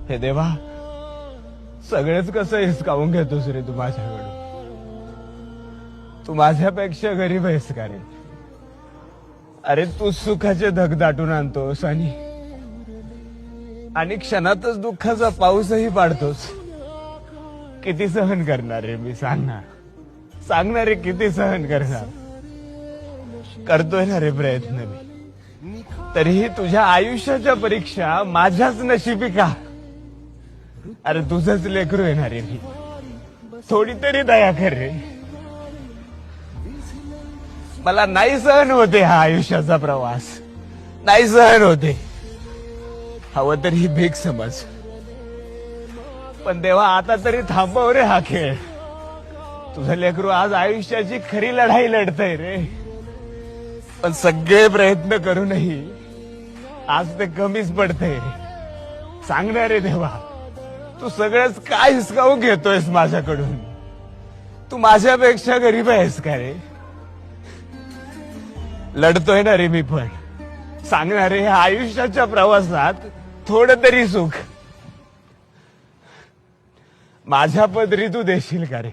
हे देवा, सगळेच कसं हिसकावून घेतोस रे तू माझ्याकडून. तू माझ्यापेक्षा गरीब आहेस का रे? अरे तू सुखाचे धग दाटून आणतोस आणि क्षणातच दुःखाचा पाऊसही पाडतोस. किती सहन करणार रे मी? सांगणार रे, किती सहन करणार? करतोय ना रे प्रयत्न मी, तरीही तुझ्या आयुष्याच्या परीक्षा माझ्याच नशिबी का? अरे तुझंच लेकरू येणार रे मी, थोडी तरी दया कर रे. मला नाही सहन होते हा आयुष्याचा प्रवास, नाही सहन होते. हवं तरी ही भीक समज, पण देवा आता तरी थांबव रे हा खेळ. तुझं लेकरू आज आयुष्याची खरी लढाई लढतय रे, पण सगळे प्रयत्न करूनही आज ते कमीच पडतंय रे. सांगणार रे देवा, तू सगळंच काय हिसकावून घेतोयस माझ्याकडून? तू माझ्यापेक्षा गरीब आहेस का रे? लढतोय ना रे मी पण. सांगणार रे, आयुष्याच्या प्रवासात थोडं तरी सुख माझ्या पदरी तू देशील का रे?